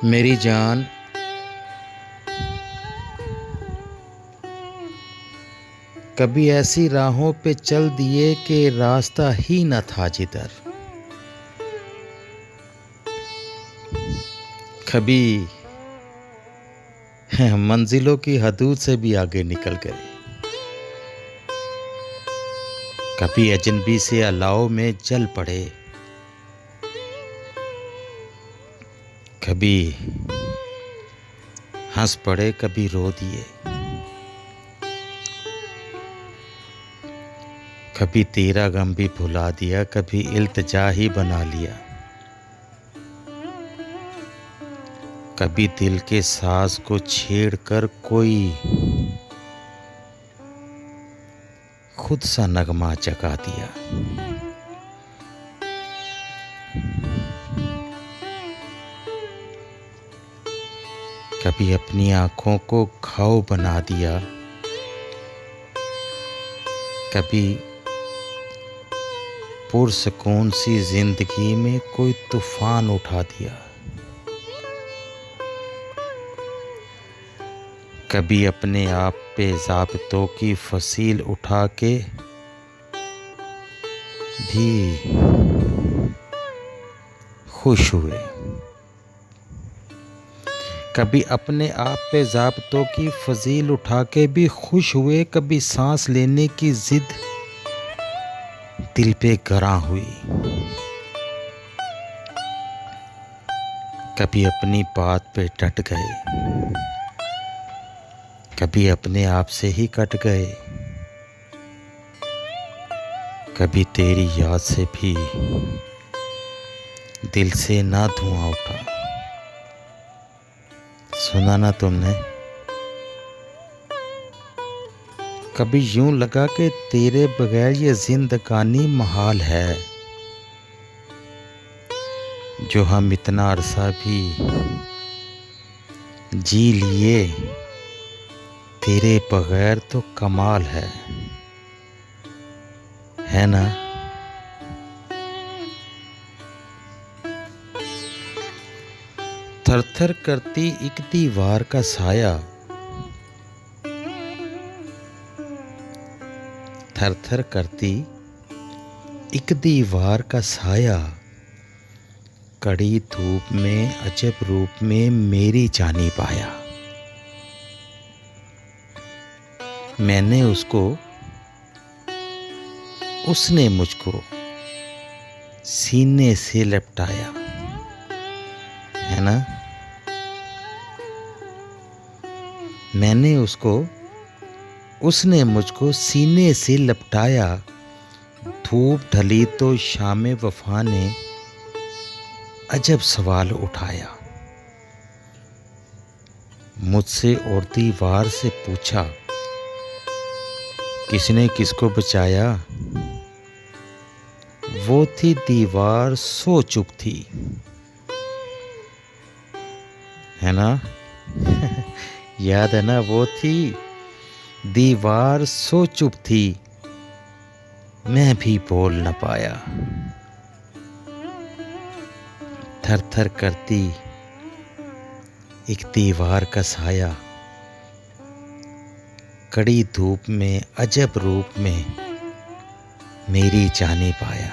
मेरी जान, कभी ऐसी राहों पे चल दिए कि रास्ता ही न था जिधर। कभी मंजिलों की हदूद से भी आगे निकल गए। कभी अजनबी से अलाव में जल पड़े। कभी हंस पड़े, कभी रो दिए। कभी तेरा गम भी भुला दिया, कभी इल्तिजा ही बना लिया। कभी दिल के साज को छेड़कर कोई खुद सा नगमा जगा दिया। कभी अपनी आंखों को घाव बना दिया। कभी पुरसकून सी जिंदगी में कोई तूफान उठा दिया। कभी अपने आप पे ज़ाब्तों की फसील उठा के भी खुश हुए। कभी अपने आप पे ज़ाब्तों की फजील उठा के भी खुश हुए। कभी सांस लेने की जिद दिल पे गरां हुई। कभी अपनी बात पे डट गए, कभी अपने आप से ही कट गए। कभी तेरी याद से भी दिल से ना धुआं उठा। सुना ना तुमने? कभी यूं लगा कि तेरे बगैर ये जिंदगानी महाल है। जो हम इतना अरसा भी जी लिए, तेरे बगैर तो कमाल है ना? थर थर करती एक दीवार का साया, थर थर करती एक दीवार का साया, कड़ी धूप में अजब रूप में मेरी जानी पाया। मैंने उसको, उसने मुझको सीने से लपटाया, है ना? मैंने उसको, उसने मुझको सीने से लपटाया। धूप ढली तो शामे वफा ने अजब सवाल उठाया। मुझसे और दीवार से पूछा, किसने किसको बचाया? वो थी दीवार सो चुप थी, है ना? याद है ना? वो थी दीवार सो चुप थी, मैं भी बोल न पाया। थर थर करती एक दीवार का साया, कड़ी धूप में अजब रूप में मेरी जानी पाया।